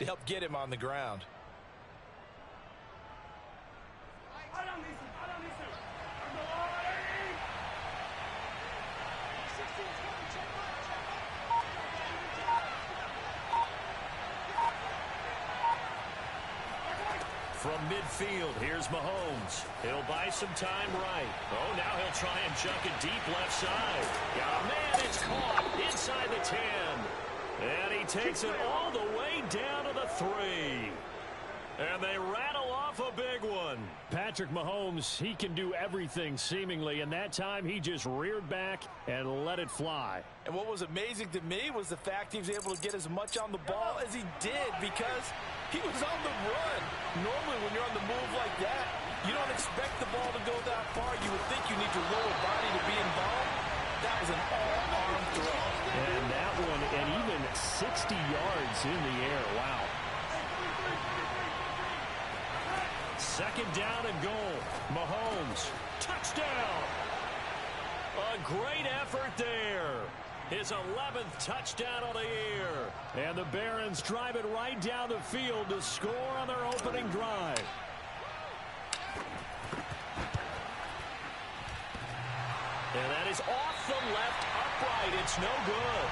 to help get him on the ground. From midfield, here's Mahomes. He'll buy some time right. Oh, now he'll try and junk it deep left side. Oh, man, it's caught inside the 10. And he takes it all the way down to the 3. And they rattle off a big one. Patrick Mahomes, he can do everything seemingly, and that time he just reared back and let it fly. And what was amazing to me was the fact he was able to get as much on the ball as he did because he was on the run. Normally when you're on the move like that, you don't expect the ball to go that far. You would think you need your lower body to be involved. That was an all-arm throw. And that one, and even 60 yards in the air. Wow. Second down and goal. Mahomes, touchdown. A great effort there. His 11th touchdown of the year. And the Barons drive it right down the field to score on their opening drive. And that is off the left upright. It's no good.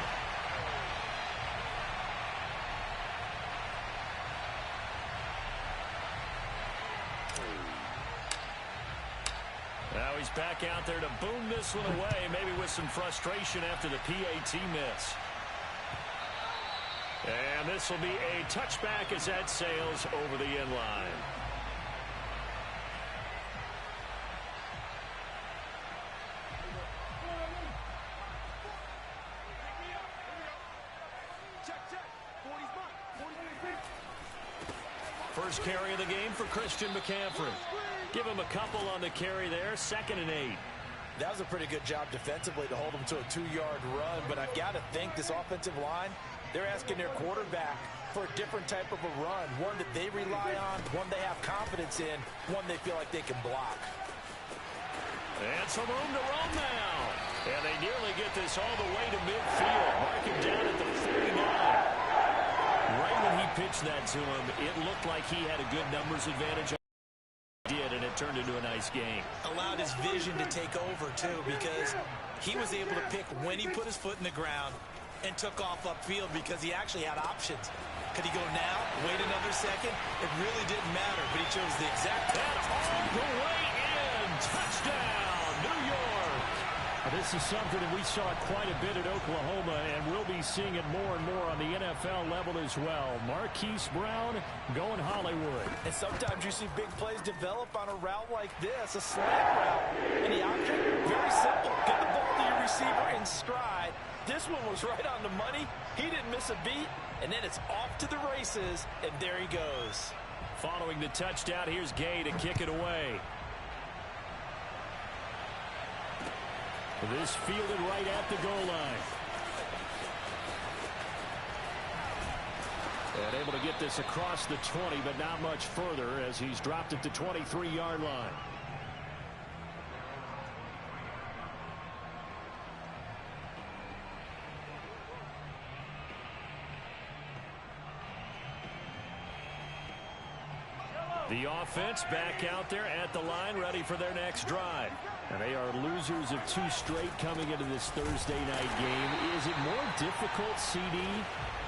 Now he's back out there to boom this one away, maybe with some frustration after the PAT miss. And this will be a touchback as that sails over the end line. First carry of the game for Christian McCaffrey. Give him a couple on the carry there, 2nd and 8. That was a pretty good job defensively to hold him to a 2-yard run, but I've got to think this offensive line, they're asking their quarterback for a different type of a run, one that they rely on, one they have confidence in, one they feel like they can block. And some room to roam now. And they nearly get this all the way to midfield. Mark him down at the 39. Right when he pitched that to him, it looked like he had a good numbers advantage. Did, and it turned into a nice game. Allowed his vision to take over, too, because he was able to pick when he put his foot in the ground and took off upfield because he actually had options. Could he go now, wait another second? It really didn't matter, but he chose the exact path. All the way in. Touchdown, New York. This is something that we saw quite a bit at Oklahoma, and we'll be seeing it more and more on the NFL level as well. Marquise Brown going Hollywood. And sometimes you see big plays develop on a route like this, a slant route. And the object, very simple. Get the ball to your receiver in stride. This one was right on the money. He didn't miss a beat. And then it's off to the races, and there he goes. Following the touchdown, here's Gay to kick it away. This fielded right at the goal line. And able to get this across the 20, but not much further as he's dropped it to 23-yard line. The offense back out there at the line, ready for their next drive. And they are losers of 2 straight coming into this Thursday night game. Is it more difficult, CD,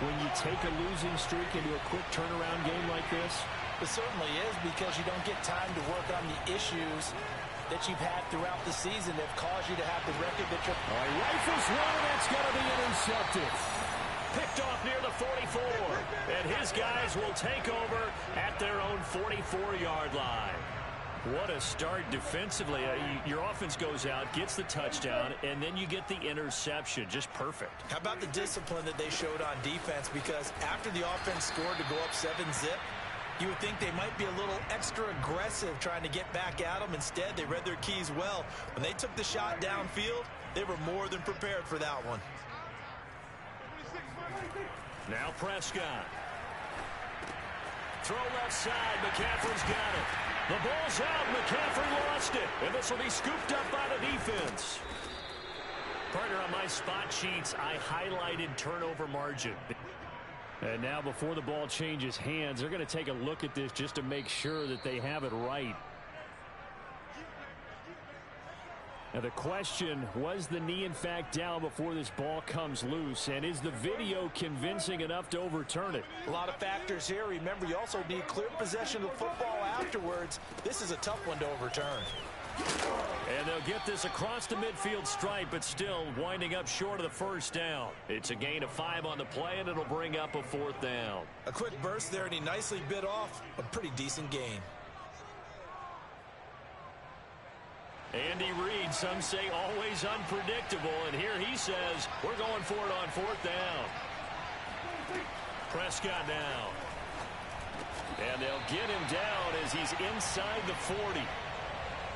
when you take a losing streak into a quick turnaround game like this? It certainly is, because you don't get time to work on the issues that you've had throughout the season that have caused you to have the record that you're... All right, rifles one, that's going to be intercepted. Picked off near the 44. And his guys will take over at their own 44-yard line. What a start defensively. Your offense goes out, gets the touchdown, and then you get the interception. Just perfect. How about the discipline that they showed on defense? Because after the offense scored to go up 7-zip, you would think they might be a little extra aggressive trying to get back at them. Instead, they read their keys well. When they took the shot downfield, they were more than prepared for that one. Now Prescott. Throw left side. McCaffrey's got it. The ball's out. McCaffrey lost it. And this will be scooped up by the defense. Partner, on my spot sheets, I highlighted turnover margin. And now before the ball changes hands, they're going to take a look at this just to make sure that they have it right. Now the question, was the knee in fact down before this ball comes loose? And is the video convincing enough to overturn it? A lot of factors here. Remember, you also need clear possession of the football afterwards. This is a tough one to overturn. And they'll get this across the midfield stripe, but still winding up short of the first down. It's a gain of 5 on the play, and it'll bring up a 4th down. A quick burst there, and he nicely bit off a pretty decent gain. Andy Reid, some say always unpredictable, and here he says we're going for it on 4th down. Prescott now. And they'll get him down as he's inside the 40.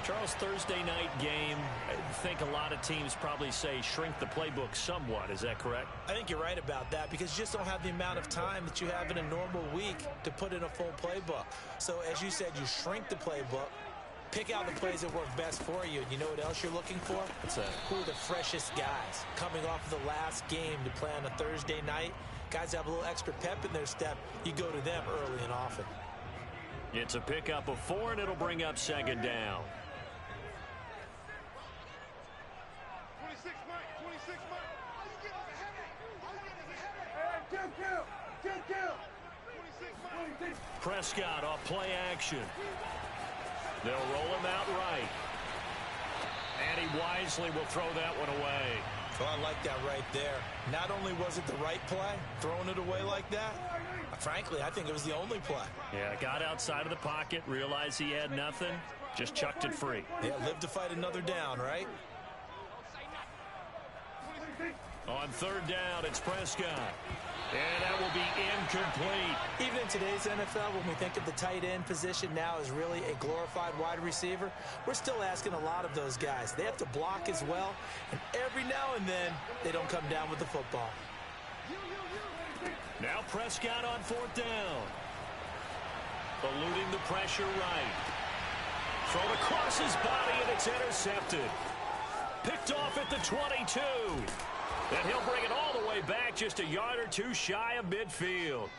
Charles, Thursday night game, I think a lot of teams probably say shrink the playbook somewhat. Is that correct? I think you're right about that because you just don't have the amount of time that you have in a normal week to put in a full playbook. So as you said, you shrink the playbook, pick out the plays that work best for you. And you know what else you're looking for? Who are the freshest guys coming off of the last game to play on a Thursday night? Guys have a little extra pep in their step. You go to them early and often. It's a pickup of 4, and it'll bring up 2nd down. 26 Mike. Prescott off play action. They'll roll him out right. And he wisely will throw that one away. Well, I like that right there. Not only was it the right play, throwing it away like that, frankly, I think it was the only play. Yeah, got outside of the pocket, realized he had nothing, just chucked it free. Yeah, live to fight another down, right? On 3rd down, it's Prescott. And that will be incomplete. Even in today's NFL, when we think of the tight end position now as really a glorified wide receiver, we're still asking a lot of those guys. They have to block as well, and every now and then, they don't come down with the football. Now Prescott on 4th down. Eluding the pressure right. Thrown across his body, and it's intercepted. Picked off at the 22. And he'll bring it all the way back just a yard or 2 shy of midfield.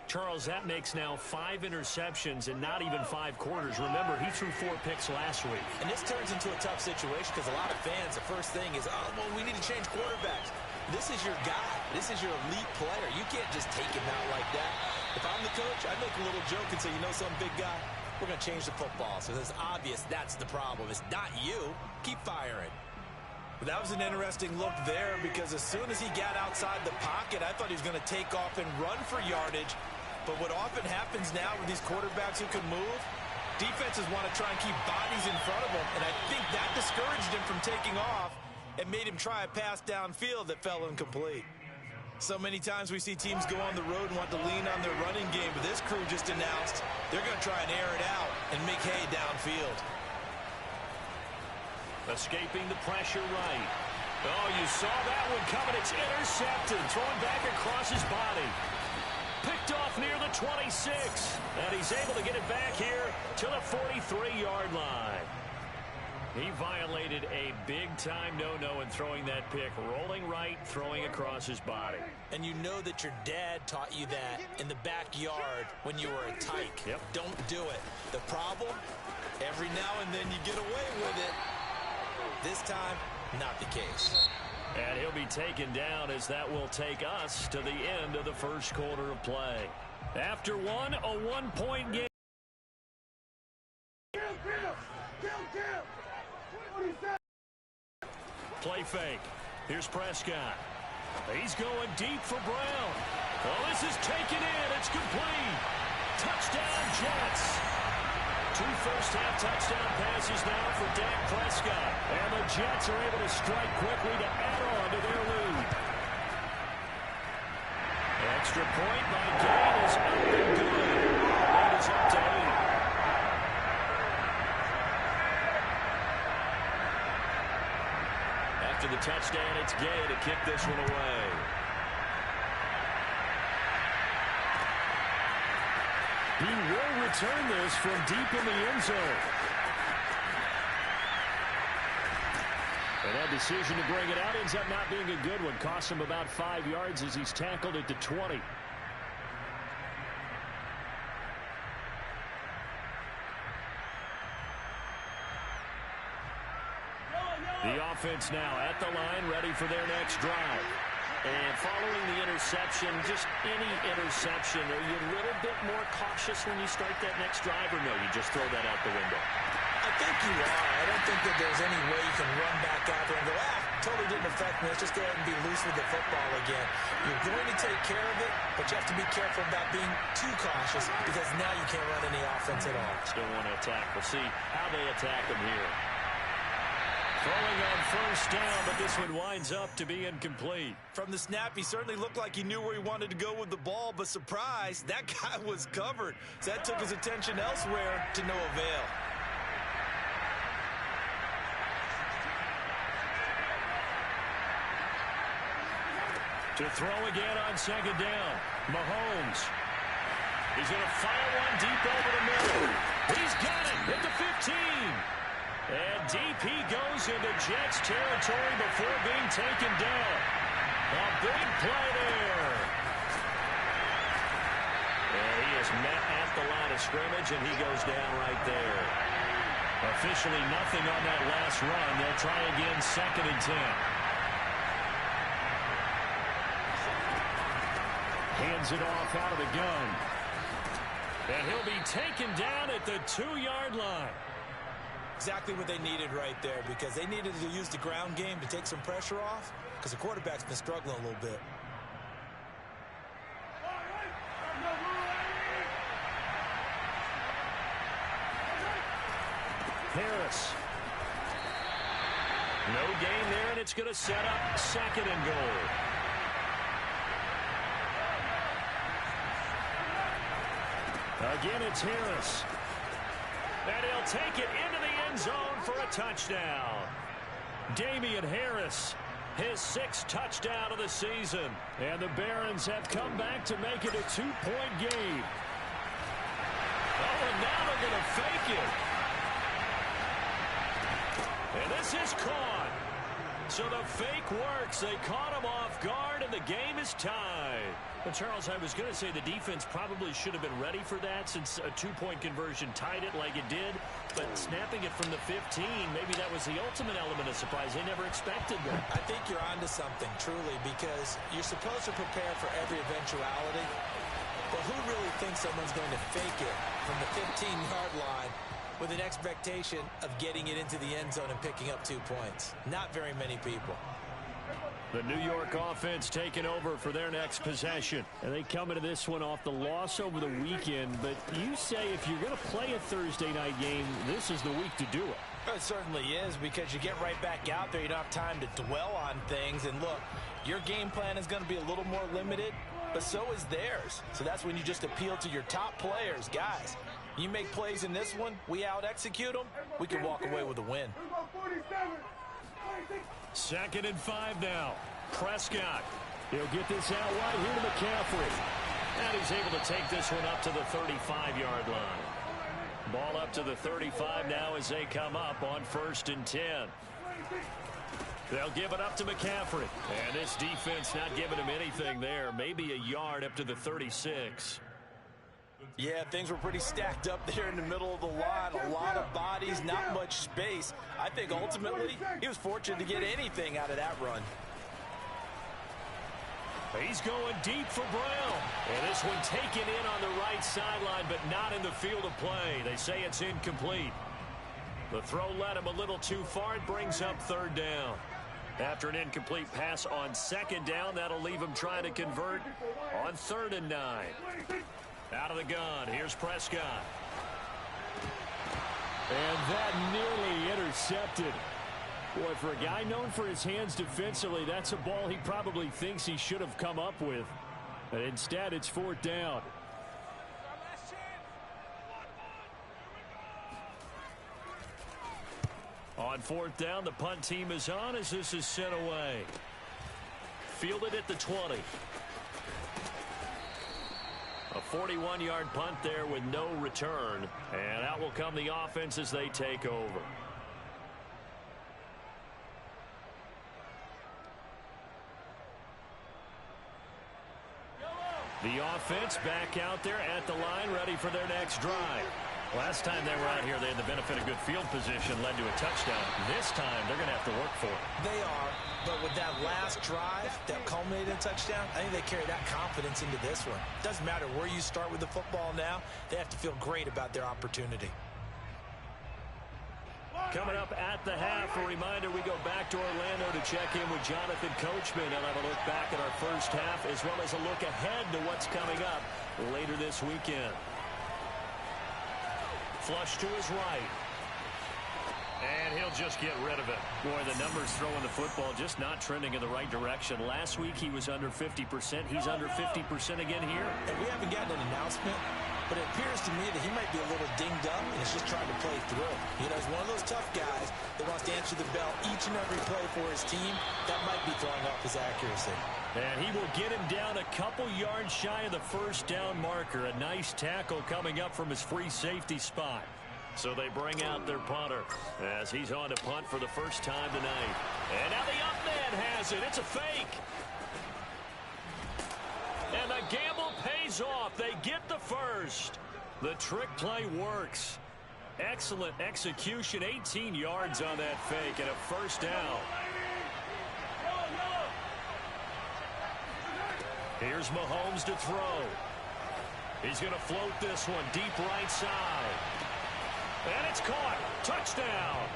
Charles, that makes now 5 interceptions in not even 5 quarters. Remember, he threw 4 picks last week. And this turns into a tough situation because a lot of fans, the first thing is, oh, well, we need to change quarterbacks. This is your guy. This is your elite player. You can't just take him out like that. If I'm the coach, I'd make a little joke and say, you know, some big guy, we're going to change the football. So it's obvious that's the problem. It's not you. Keep firing. That was an interesting look there because as soon as he got outside the pocket, I thought he was going to take off and run for yardage. But what often happens now with these quarterbacks who can move, defenses want to try and keep bodies in front of them. And I think that discouraged him from taking off and made him try a pass downfield that fell incomplete. So many times we see teams go on the road and want to lean on their running game, but this crew just announced they're going to try and air it out and make hay downfield. Escaping the pressure right. Oh, you saw that one coming. It's intercepted. Thrown back across his body. Picked off near the 26. And he's able to get it back here to the 43-yard line. He violated a big-time no-no in throwing that pick. Rolling right, throwing across his body. And you know that your dad taught you that in the backyard when you were a tyke. Yep. Don't do it. The problem, every now and then you get away with it. This time, not the case. And he'll be taken down as that will take us to the end of the first quarter of play. After one, a 1-point game. Play fake. Here's Prescott. He's going deep for Brown. Oh, this is taken in. It's complete. Touchdown, Jets. 2 first-half touchdown passes now for Dak Prescott. And the Jets are able to strike quickly to add on to their lead. Extra point by Gain is up and good. Lead is up to 8. After the touchdown, it's Gay to kick this one away. He will return this from deep in the end zone. And that decision to bring it out ends up not being a good one. Costs him about 5 yards as he's tackled at the 20. The offense now at the line, ready for their next drive. And following the interception, just any interception, are you a little bit more cautious when you start that next drive, or no, you just throw that out the window? I think you are. I don't think that there's any way you can run back out there and go, totally didn't affect me. Let's just go ahead and be loose with the football again. You're going to take care of it, but you have to be careful about being too cautious because now you can't run any offense at all. Still want to attack. We'll see how they attack them here. Throwing on first down, but this one winds up to be incomplete. From the snap, he certainly looked like he knew where he wanted to go with the ball, but surprise, that guy was covered. So that took his attention elsewhere to no avail. To throw again on second down, Mahomes. He's going to fire one deep over the middle. He's got it at the 15. And deep he goes into Jets territory before being taken down. A big play there. And he is met at the line of scrimmage, and he goes down right there. Officially nothing on that last run. They'll try again, 2nd and 10. Hands it off out of the gun. And he'll be taken down at the 2-yard line. Exactly what they needed right there, because they needed to use the ground game to take some pressure off, because the quarterback's been struggling a little bit. Harris. No gain there, and it's going to set up 2nd and goal. Again, it's Harris. And he'll take it into the end zone for a touchdown. Damian Harris, his 6th touchdown of the season. And the Barons have come back to make it a 2-point game. Oh, and now they're going to fake it. And this is caught. So the fake works. They caught him off guard, and the game is tied. But, Charles, I was going to say the defense probably should have been ready for that since a 2-point conversion tied it like it did. But snapping it from the 15, maybe that was the ultimate element of surprise. They never expected that. I think you're onto something, truly, because you're supposed to prepare for every eventuality. But who really thinks someone's going to fake it from the 15-yard line with an expectation of getting it into the end zone and picking up 2 points? Not very many people. The New York offense taking over for their next possession. And they come into this one off the loss over the weekend. But you say if you're going to play a Thursday night game, this is the week to do it. It certainly is, because you get right back out there. You don't have time to dwell on things. And look, your game plan is going to be a little more limited, but so is theirs. So that's when you just appeal to your top players. Guys, you make plays in this one, we out-execute them, we can walk away with a win. 2nd and 5 now. Prescott. He'll get this out wide here to McCaffrey. And he's able to take this one up to the 35-yard line. Ball up to the 35 now as they come up on 1st and 10. They'll give it up to McCaffrey. And this defense not giving him anything there. Maybe a yard up to the 36. Yeah, things were pretty stacked up there in the middle of the line. A lot of bodies, not much space. I think ultimately he was fortunate to get anything out of that run. He's going deep for Brown. And this one taken in on the right sideline, but not in the field of play. They say it's incomplete. The throw led him a little too far. It brings up 3rd down. After an incomplete pass on 2nd down, that'll leave him trying to convert on 3rd and 9. Out of the gun, here's Prescott. And that nearly intercepted. Boy, for a guy known for his hands defensively, that's a ball he probably thinks he should have come up with. But instead, it's 4th down. On 4th down, the punt team is on as this is sent away. Fielded at the 20. A 41-yard punt there with no return. And out will come the offense as they take over. The offense back out there at the line, ready for their next drive. Last time they were out here, they had the benefit of good field position, led to a touchdown. This time, they're going to have to work for it. They are, but with that last drive that culminated in a touchdown, I think they carry that confidence into this one. Doesn't matter where you start with the football now, they have to feel great about their opportunity. Coming up at the half, a reminder, we go back to Orlando to check in with Jonathan Coachman and have a look back at our first half, as well as a look ahead to what's coming up later this weekend. Flush to his right. And he'll just get rid of it. Boy, the numbers throwing the football just not trending in the right direction. Last week he was under 50%. He's under 50% again here. And we haven't gotten an announcement, but it appears to me that he might be a little dinged up and is just trying to play through. You know, he's one of those tough guys that wants to answer the bell each and every play for his team. That might be throwing off his accuracy. And he will get him down a couple yards shy of the first down marker. A nice tackle coming up from his free safety spot. So they bring out their punter as he's on to punt for the first time tonight. And now the up man has it. It's a fake. And the gamble pays off. They get the first. The trick play works. Excellent execution. 18 yards on that fake and a first down. Here's Mahomes to throw. He's going to float this one deep right side. And it's caught. Touchdown.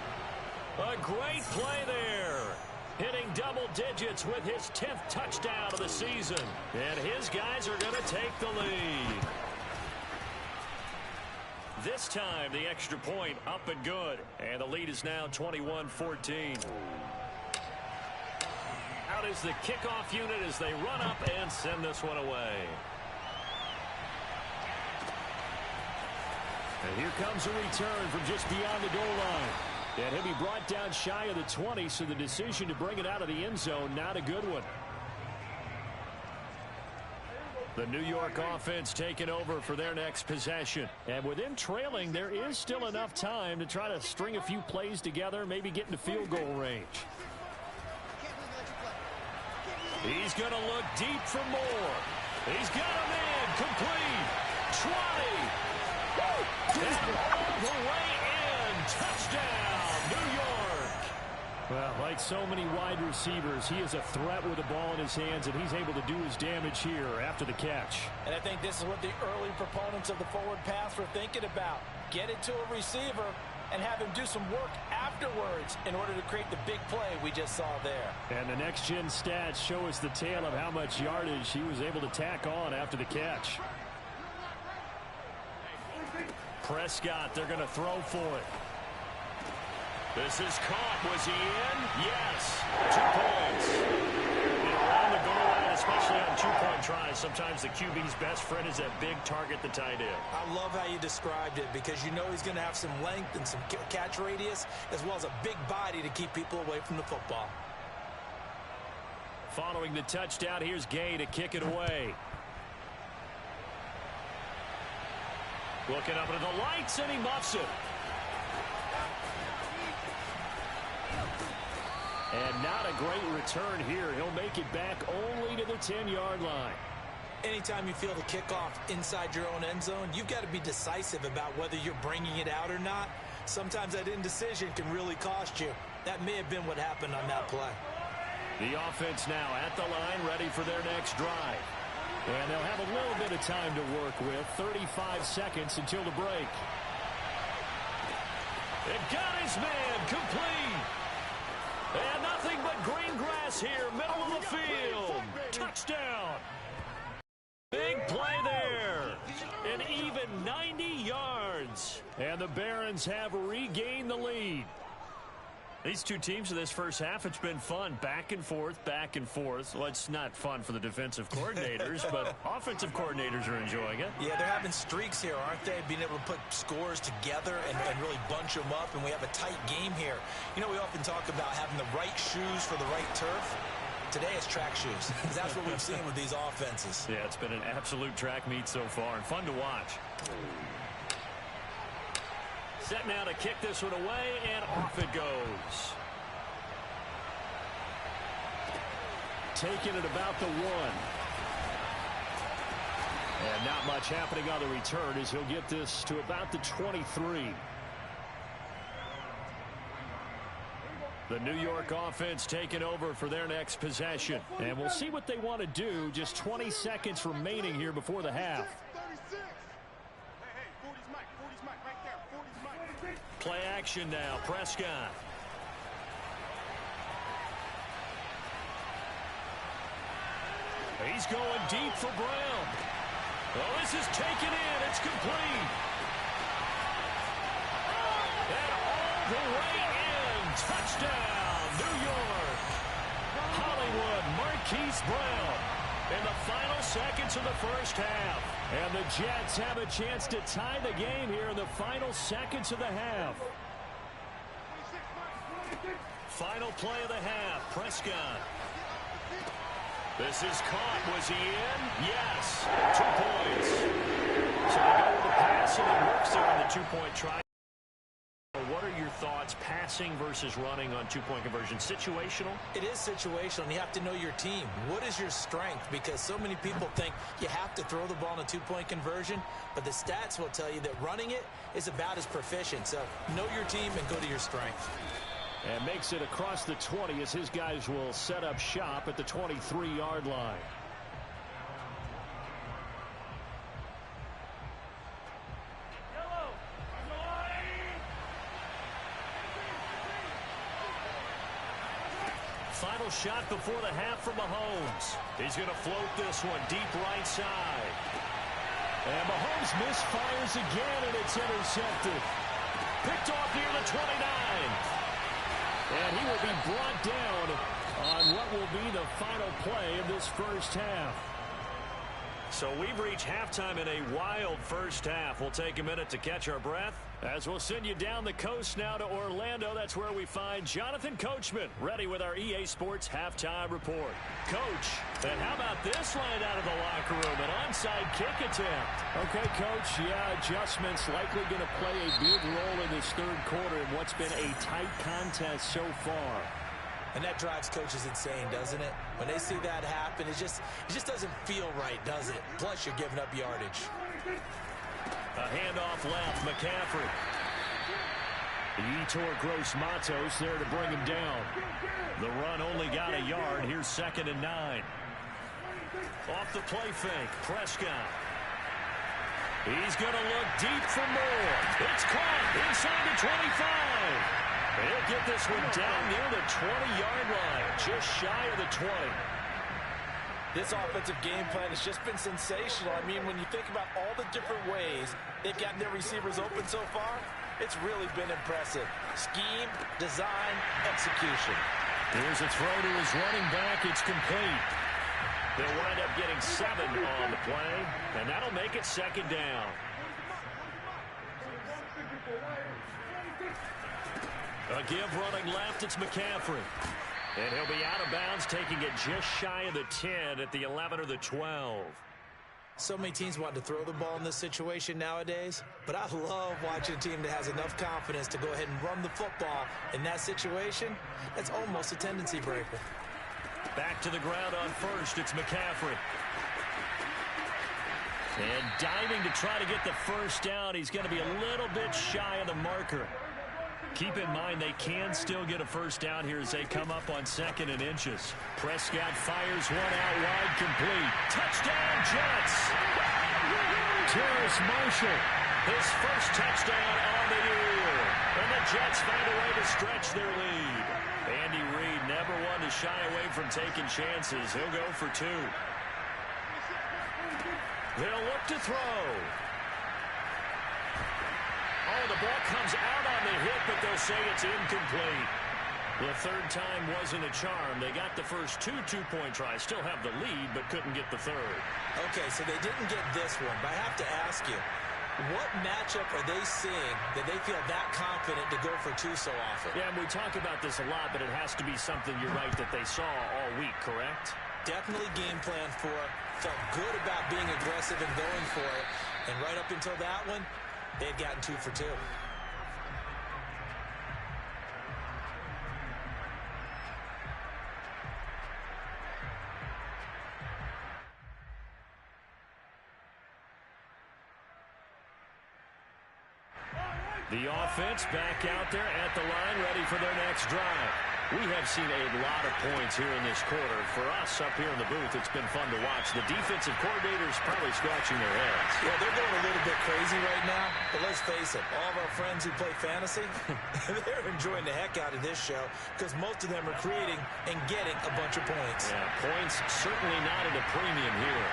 A great play there. Hitting double digits with his 10th touchdown of the season. And his guys are going to take the lead. This time, the extra point up and good. And the lead is now 21-14. Out is the kickoff unit as they run up and send this one away. And here comes a return from just beyond the goal line. And he'll be brought down shy of the 20, so the decision to bring it out of the end zone, not a good one. The New York offense taking over for their next possession. And with them trailing, there is still enough time to try to string a few plays together, maybe get into field goal range. He's going to look deep for more. He's got a man complete. 20. And all the way in. Touchdown, New York. Well, like so many wide receivers, he is a threat with the ball in his hands, and he's able to do his damage here after the catch. And I think this is what the early proponents of the forward pass were thinking about. Get it to a receiver and have him do some work afterwards in order to create the big play we just saw there. And the next-gen stats show us the tale of how much yardage he was able to tack on after the catch. Prescott, they're going to throw for it. This is caught. Was he in? Yes. 2 points. And around the goal line, especially on two-point tries, sometimes the QB's best friend is that big target, the tight end. I love how you described it because you know he's going to have some length and some catch radius as well as a big body to keep people away from the football. Following the touchdown, here's Gay to kick it away. Looking up into the lights, and he muffs it. And not a great return here. He'll make it back only to the 10-yard line. Anytime you feel the kickoff inside your own end zone, you've got to be decisive about whether you're bringing it out or not. Sometimes that indecision can really cost you. That may have been what happened on that play. The offense now at the line, ready for their next drive. And they'll have a little bit of time to work with. 35 seconds until the break. It got his man complete. And nothing but green grass here, middle of the field. Touchdown. Big play there. An even 90 yards. And the Barons have regained the lead. These two teams in this first half, it's been fun. Back and forth, back and forth. Well, it's not fun for the defensive coordinators, but offensive coordinators are enjoying it. Yeah, they're having streaks here, aren't they? Being able to put scores together and really bunch them up, and we have a tight game here. You know, we often talk about having the right shoes for the right turf. Today it's track shoes. That's what we've seen with these offenses. Yeah, it's been an absolute track meet so far, and fun to watch. Set now to kick this one away, and off it goes. Taking it about the 1. And not much happening on the return as he'll get this to about the 23. The New York offense taking over for their next possession. And we'll see what they want to do. Just 20 seconds remaining here before the half. 36. Hey, 40's Mike. 40's Mike right there. 40's Mike. Play action now. Prescott. He's going deep for Brown. Oh, this is taken in. It's complete. And all the way in. Touchdown, New York. Hollywood Marquise Brown in the final seconds of the first half. And the Jets have a chance to tie the game here in the final seconds of the half. Final play of the half. Prescott. This is caught. Was he in? Yes. 2 points. So they go with the pass, and it works there on the 2-point try. What are your thoughts, passing versus running on 2-point conversion? Situational? It is situational, and you have to know your team. What is your strength? Because so many people think you have to throw the ball in a 2-point conversion, but the stats will tell you that running it is about as proficient. So know your team and go to your strength. And makes it across the 20 as his guys will set up shop at the 23-yard line. Final shot before the half from Mahomes. He's going to float this one deep right side. And Mahomes misfires again, and it's intercepted. Picked off near the 29. And he will be brought down on what will be the final play of this first half. So we've reached halftime in a wild first half. We'll take a minute to catch our breath as we'll send you down the coast now to Orlando. That's where we find Jonathan Coachman ready with our EA Sports halftime report. Coach, and how about this line out of the locker room? An onside kick attempt. Okay, Coach, yeah, adjustments likely going to play a big role in this third quarter in what's been a tight contest so far. And that drives coaches insane, doesn't it? When they see that happen, it just doesn't feel right, does it? Plus, you're giving up yardage. A handoff left, McCaffrey. Yetur Gross-Matos there to bring him down. The run only got a yard. Here's 2nd and 9. Off the play fake, Prescott. He's going to look deep for more. It's caught inside the 25. He'll get this one down near the 20-yard line, just shy of the 20. This offensive game plan has just been sensational. I mean, when you think about all the different ways they've gotten their receivers open so far, it's really been impressive. Scheme, design, execution. Here's a throw to his running back. It's complete. They'll wind up getting 7 on the play, and that'll make it 2nd down. A give running left, it's McCaffrey. And he'll be out of bounds, taking it just shy of the 10 at the 11 or the 12. So many teams want to throw the ball in this situation nowadays, but I love watching a team that has enough confidence to go ahead and run the football in that situation. That's almost a tendency breaker. Back to the ground on first, it's McCaffrey. And diving to try to get the first down. He's going to be a little bit shy of the marker. Keep in mind they can still get a first down here as they come up on 2nd and inches. Prescott fires one out wide, complete. Touchdown, Jets! Terrace Marshall. His first touchdown on the year. And the Jets find a way to stretch their lead. Andy Reid never one to shy away from taking chances. He'll go for 2. They'll look to throw. Oh, the ball comes out on the hit, but they'll say it's incomplete. The third time wasn't a charm. They got the first 2 two-point tries. Still have the lead, but couldn't get the third. Okay, so they didn't get this one, but I have to ask you, what matchup are they seeing that they feel that confident to go for 2 so often? Yeah, and we talk about this a lot, but it has to be something, you're right, that they saw all week, correct? Definitely game plan for it. Felt good about being aggressive and going for it. And right up until that one, they had gotten 2 for 2. The offense back out there at the line, ready for their next drive. We have seen a lot of points here in this quarter. For us up here in the booth, it's been fun to watch. The defensive coordinators probably scratching their heads. Yeah, they're going a little bit crazy right now. But let's face it, all of our friends who play fantasy, they're enjoying the heck out of this show because most of them are creating and getting a bunch of points. Yeah, points certainly not at a premium here.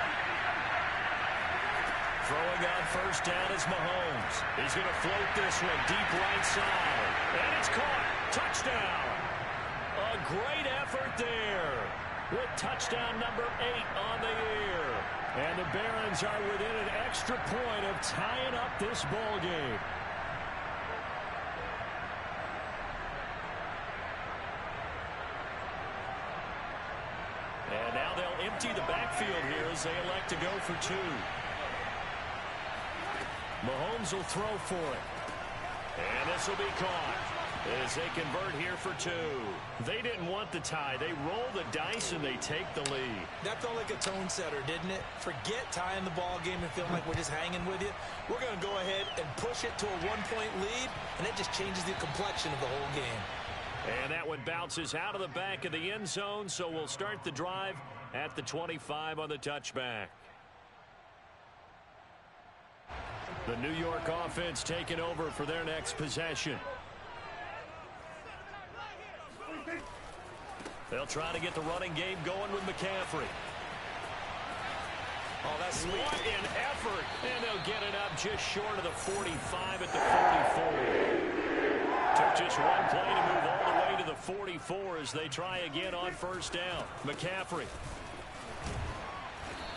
Throwing on first down is Mahomes. He's going to float this one deep right side. And it's caught. Touchdown. A great effort there with touchdown number 8 on the year. And the Barons are within an extra point of tying up this ball game. And now they'll empty the backfield here as they elect to go for 2. Mahomes will throw for it. And this will be caught as they convert here for 2. They didn't want the tie. They roll the dice and they take the lead. That felt like a tone setter, didn't it? Forget tying the ball game and feeling like we're just hanging with you. We're going to go ahead and push it to a 1-point lead, and that just changes the complexion of the whole game. And that one bounces out of the back of the end zone, so we'll start the drive at the 25 on the touchback. The New York offense taking over for their next possession. They'll try to get the running game going with McCaffrey. Oh, that's sweet. What an effort. And they'll get it up just short of the 45 at the 44. Took just one play to move all the way to the 44 as they try again on first down. McCaffrey.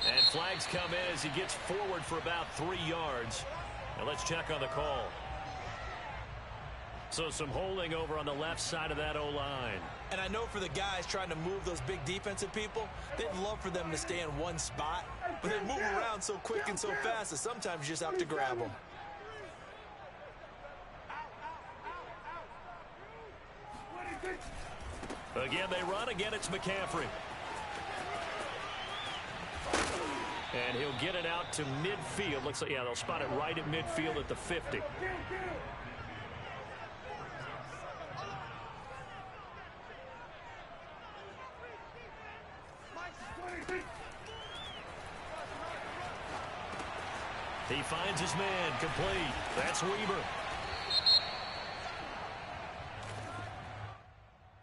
And flags come in as he gets forward for about 3 yards. Now let's check on the call. So some holding over on the left side of that O-line. And I know for the guys trying to move those big defensive people, they'd love for them to stay in one spot, but they move around so quick and so fast that sometimes you just have to grab them. Again, they run. Again, it's McCaffrey. And he'll get it out to midfield. Looks like, yeah, they'll spot it right at midfield at the 50. He finds his man, complete. That's Weber.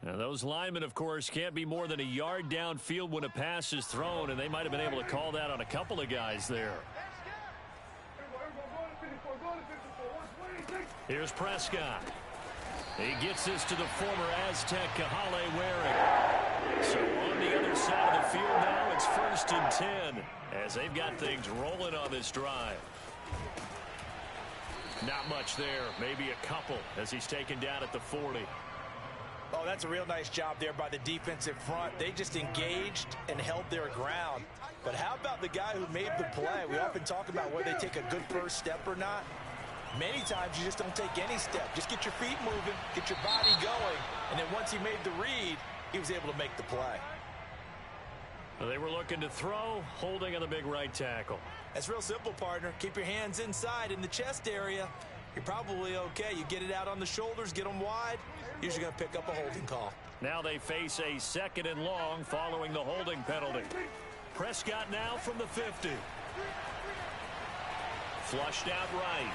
Now, those linemen, of course, can't be more than a yard downfield when a pass is thrown, and they might have been able to call that on a couple of guys there. Here's Prescott. He gets this to the former Aztec, Kahale Waring. So on the other side of the field now, it's 1st and 10 as they've got things rolling on this drive. Not much there, maybe a couple as he's taken down at the 40. Oh, that's a real nice job there by the defensive front. They just engaged and held their ground. But how about the guy who made the play? We often talk about whether they take a good first step or not. Many times you just don't take any step. Just get your feet moving, get your body going, and then once he made the read, he was able to make the play. Well, they were looking to throw, holding on the big right tackle. That's real simple, partner. Keep your hands inside in the chest area. You're probably okay. You get it out on the shoulders, get them wide. Usually going to pick up a holding call. Now they face a 2nd and long following the holding penalty. Prescott now from the 50. Flushed out right.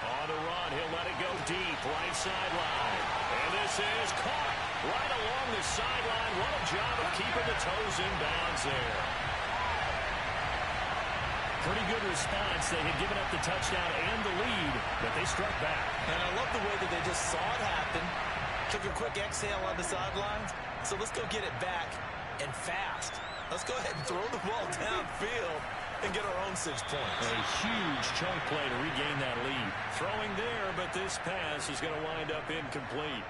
On the run, he'll let it go deep, right sideline. And this is caught right along the sideline. What a job of keeping the toes in bounds there. Pretty good response. They had given up the touchdown and the lead, but they struck back. And I love the way that they just saw it happen. Took a quick exhale on the sidelines. So let's go get it back and fast. Let's go ahead and throw the ball downfield and get our own 6 points. A huge chunk play to regain that lead. Throwing there, but this pass is going to wind up incomplete.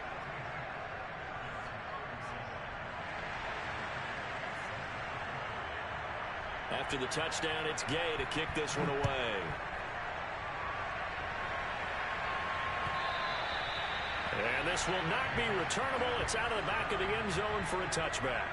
After the touchdown, it's Gay to kick this one away. And this will not be returnable. It's out of the back of the end zone for a touchback.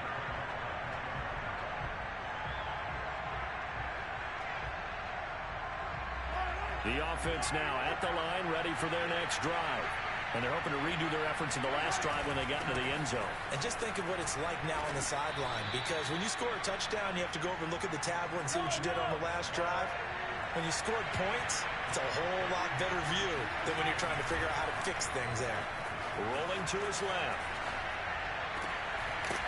The offense now at the line, ready for their next drive. And they're hoping to redo their efforts in the last drive when they got into the end zone. And just think of what it's like now on the sideline, because when you score a touchdown, you have to go over and look at the tablet and see what you did on the last drive. When you scored points, it's a whole lot better view than when you're trying to figure out how to fix things there. Rolling to his left.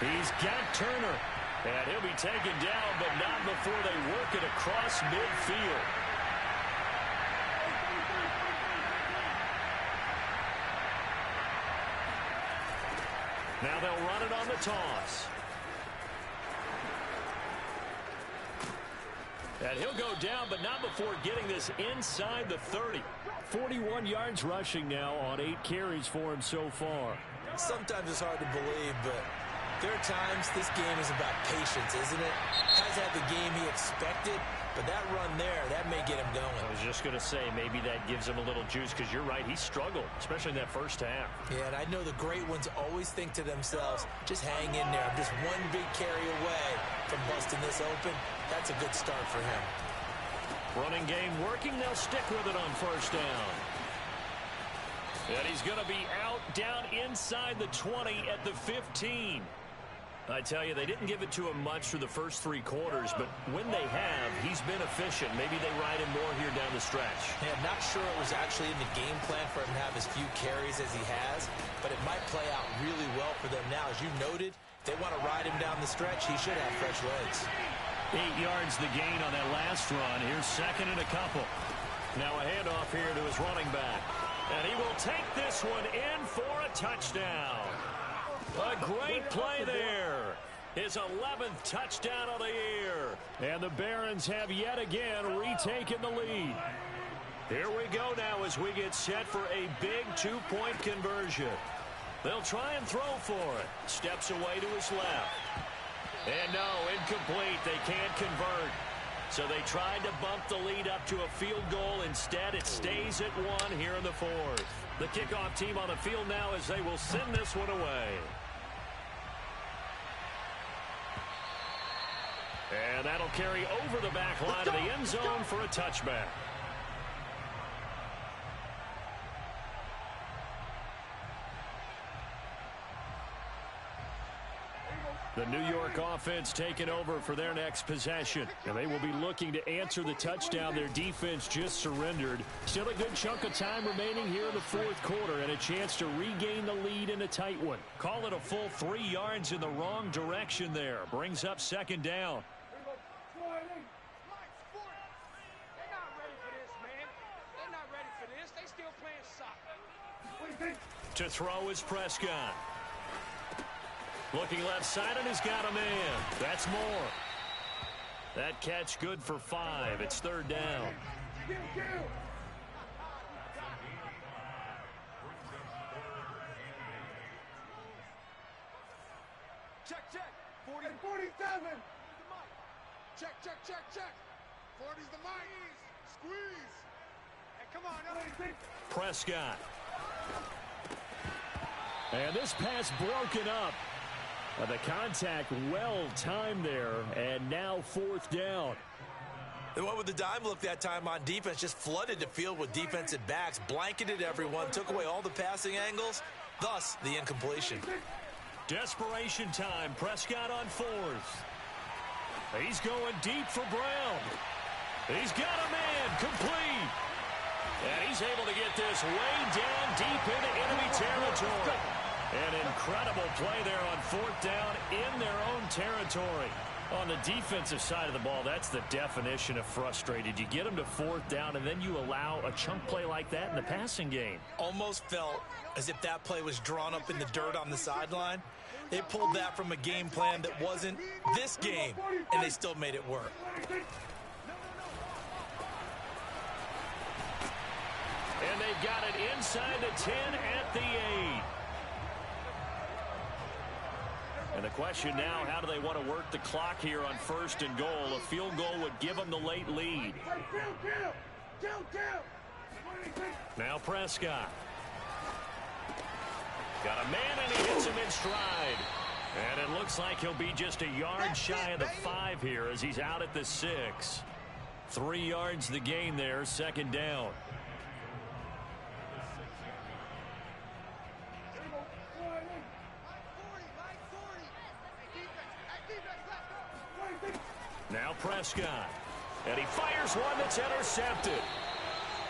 He's got Turner. And he'll be taken down, but not before they work it across midfield. Now they'll run it on the toss. And he'll go down, but not before getting this inside the 30. 41 yards rushing now on 8 carries for him so far. Sometimes it's hard to believe, but there are times this game is about patience, isn't it? Has had the game he expected, but that run there, that may get him going. I was just going to say, maybe that gives him a little juice, because you're right, he struggled, especially in that first half. Yeah, and I know the great ones always think to themselves, just hang in there. I'm just one big carry away from busting this open. That's a good start for him. Running game working, they'll stick with it on first down. And he's going to be out down inside the 20 at the 15. I tell you, they didn't give it to him much through the first 3 quarters, but when they have, he's been efficient. Maybe they ride him more here down the stretch. Yeah, I'm not sure it was actually in the game plan for him to have as few carries as he has, but it might play out really well for them now. As you noted, if they want to ride him down the stretch, he should have fresh legs. 8 yards the gain on that last run. Here's second and a couple. Now a handoff here to his running back. And he will take this one in for a touchdown. A great play there. His 11th touchdown of the year. And the Barons have yet again retaken the lead. Here we go now as we get set for a big 2-point conversion. They'll try and throw for it. Steps away to his left. And no, incomplete. They can't convert. So they tried to bump the lead up to a field goal. Instead, it stays at 1 here in the 4th. The kickoff team on the field now as they will send this one away. And that'll carry over the back line of the end zone for a touchback. The New York offense taking over for their next possession. And they will be looking to answer the touchdown their defense just surrendered. Still a good chunk of time remaining here in the 4th quarter and a chance to regain the lead in a tight one. Call it a full 3 yards in the wrong direction there. Brings up second down. To throw is Prescott. Looking left side, and he's got a man. That's more. That catch good for 5. It's 3rd down. Check, check. 40, 47. Check, check, check, check. 40's the mic. Squeeze. Hey, come on. Prescott. And this pass broken up. The contact well timed there, and now 4th down. They went with the dime look that time on defense, just flooded the field with defensive backs, blanketed everyone, took away all the passing angles, thus the incompletion. Desperation time. Prescott on 4th. He's going deep for Brown. He's got a man. Complete. And he's able to get this way down deep into enemy territory. An incredible play there on 4th down in their own territory. On the defensive side of the ball, that's the definition of frustrated. You get them to 4th down, and then you allow a chunk play like that in the passing game. Almost felt as if that play was drawn up in the dirt on the sideline. They pulled that from a game plan that wasn't this game, and they still made it work. And they've got it inside the 10 at the 8. And the question now, how do they want to work the clock here on 1st and goal? A field goal would give them the late lead. Now Prescott. Got a man, and he hits him in stride. And it looks like he'll be just a yard shy of the 5 here as he's out at the 6. 3 yards the gain there, second down. Now Prescott. And he fires one that's intercepted.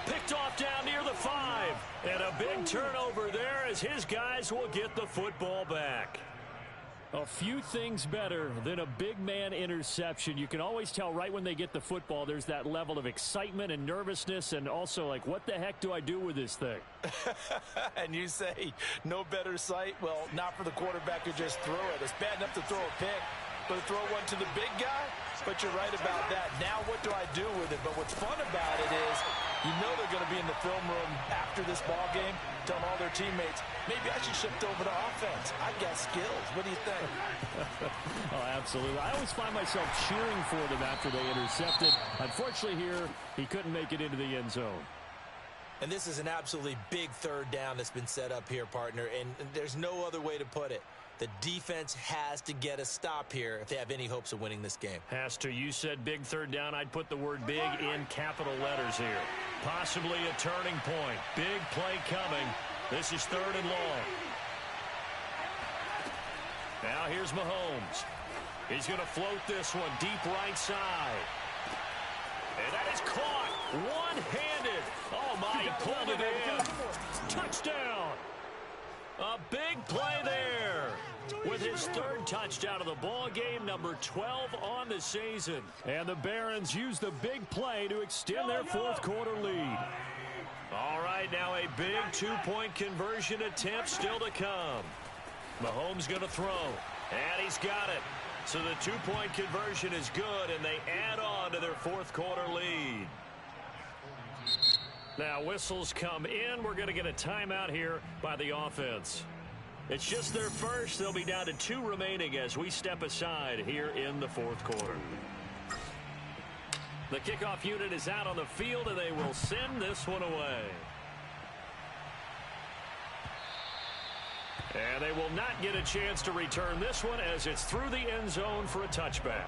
Picked off down near the 5. And a big turnover there as his guys will get the football back. A few things better than a big man interception. You can always tell right when they get the football, there's that level of excitement and nervousness and also like, what the heck do I do with this thing? And you say no better sight? Well, not for the quarterback to just throw it. It's bad enough to throw a pick, but to throw one to the big guy? But you're right about that. Now what do I do with it? But what's fun about it is you know they're going to be in the film room after this ball game telling all their teammates, maybe I should shift over to offense. I got skills. What do you think? Oh, absolutely. I always find myself cheering for them after they intercepted. Unfortunately here, he couldn't make it into the end zone. And this is an absolutely big third down that's been set up here, partner, and there's no other way to put it. The defense has to get a stop here if they have any hopes of winning this game. Has to. You said big third down. I'd put the word big in capital letters here. Possibly a turning point. Big play coming. This is 3rd and long. Now here's Mahomes. He's going to float this one deep right side. And that is caught. One-handed. Oh, my. He pulled it in. Touchdown. A big play there. With his 3rd touchdown of the ball game, number 12 on the season. And the Barons use the big play to extend their 4th quarter lead. All right, now a big 2-point conversion attempt still to come. Mahomes going to throw. And he's got it. So the 2-point conversion is good, and they add on to their 4th quarter lead. Now whistles come in. We're going to get a timeout here by the offense. It's just their first. They'll be down to 2 remaining as we step aside here in the 4th quarter. The kickoff unit is out on the field, and they will send this one away. And they will not get a chance to return this one as it's through the end zone for a touchback.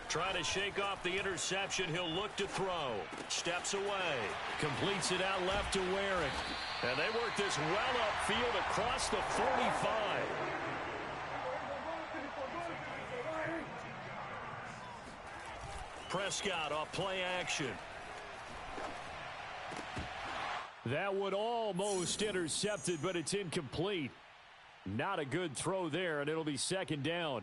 Trying to shake off the interception. He'll look to throw. Steps away. Completes it out left to Waring. And they work this well upfield across the 45. Prescott off play action. That would almost intercepted, but it's incomplete. Not a good throw there, and it'll be 2nd down.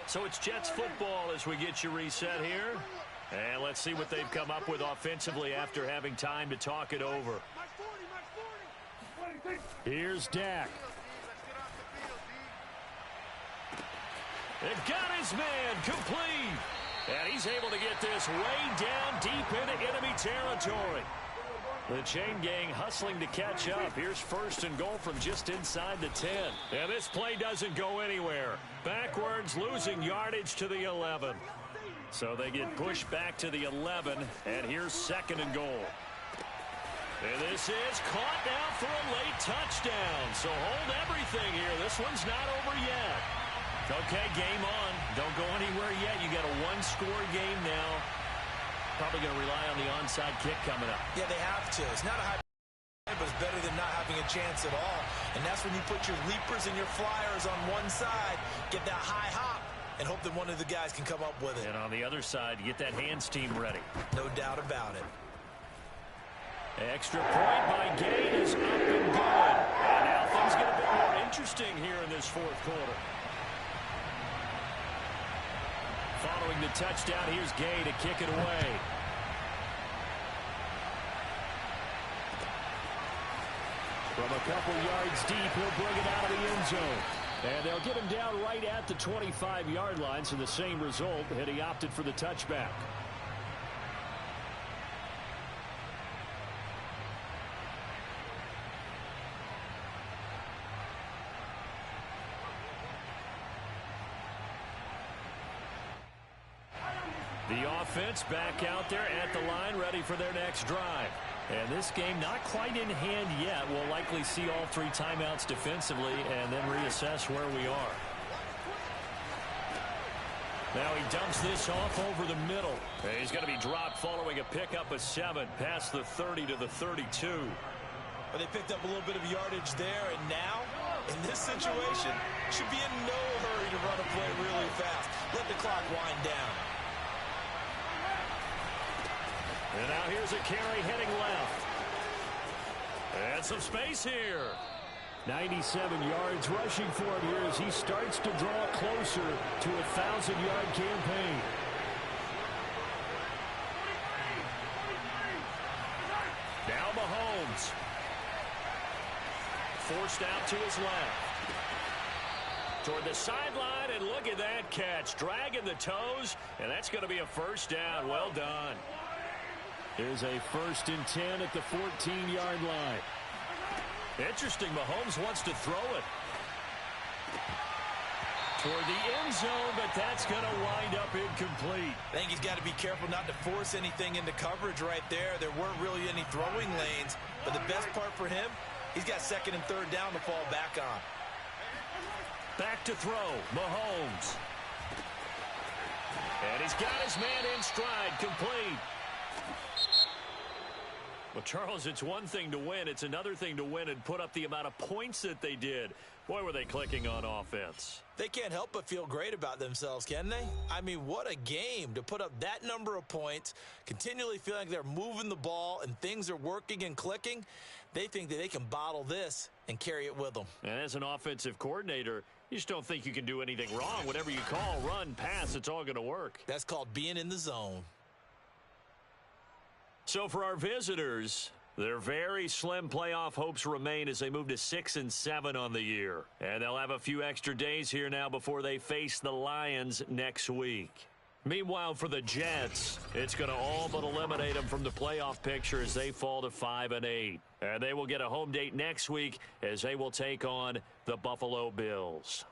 So it's Jets football as we get you reset here. And let's see what they've come up with offensively after having time to talk it over. Here's Dak. And got his man complete. And he's able to get this way down deep into enemy territory. The chain gang hustling to catch up. Here's 1st and goal from just inside the 10. And this play doesn't go anywhere. Backwards, losing yardage to the 11. So they get pushed back to the 11. And here's 2nd and goal. And this is caught now for a late touchdown. So hold everything here. This one's not over yet. Okay, game on. Don't go anywhere yet. You got a 1-score game now. Probably going to rely on the onside kick coming up. Yeah, they have to. It's not a high, but it's better than not having a chance at all. And that's when you put your leapers and your flyers on one side, get that high hop, and hope that one of the guys can come up with it. And on the other side, you get that hands team ready. No doubt about it. Extra point by Gay is up and good. And now things get a bit more interesting here in this 4th quarter. Following the touchdown, here's Gay to kick it away. From a couple yards deep, he'll bring it out of the end zone. And they'll get him down right at the 25-yard line, so the same result, and he opted for the touchback. The offense back out there at the line, ready for their next drive. And this game not quite in hand yet. We'll likely see all 3 timeouts defensively and then reassess where we are. Now he dumps this off over the middle. And he's going to be dropped following a pickup of 7 past the 30 to the 32. Well, they picked up a little bit of yardage there, and now, in this situation, should be in no hurry to run a play really fast. Let the clock wind down. And now here's a carry heading left. And some space here. 97 yards rushing for him here as he starts to draw closer to a 1,000-yard campaign. Now Mahomes. Forced out to his left. Toward the sideline, and look at that catch. Dragging the toes, and that's going to be a first down. Well done. Here's a 1st and 10 at the 14-yard line. Interesting, Mahomes wants to throw it toward the end zone, but that's going to wind up incomplete. I think he's got to be careful not to force anything into coverage right there. There weren't really any throwing lanes, but the best part for him, he's got 2nd and 3rd down to fall back on. Back to throw, Mahomes. And he's got his man in stride, complete. Well, Charles, it's one thing to win. It's another thing to win and put up the amount of points that they did. Boy, were they clicking on offense. They can't help but feel great about themselves, can they? I mean, what a game to put up that number of points, continually feeling like they're moving the ball and things are working and clicking. They think that they can bottle this and carry it with them. And as an offensive coordinator, you just don't think you can do anything wrong. Whatever you call, run, pass, it's all going to work. That's called being in the zone. So for our visitors, their very slim playoff hopes remain as they move to 6 and 7 on the year. And they'll have a few extra days here now before they face the Lions next week. Meanwhile, for the Jets, it's going to all but eliminate them from the playoff picture as they fall to 5 and 8. And they will get a home date next week as they will take on the Buffalo Bills.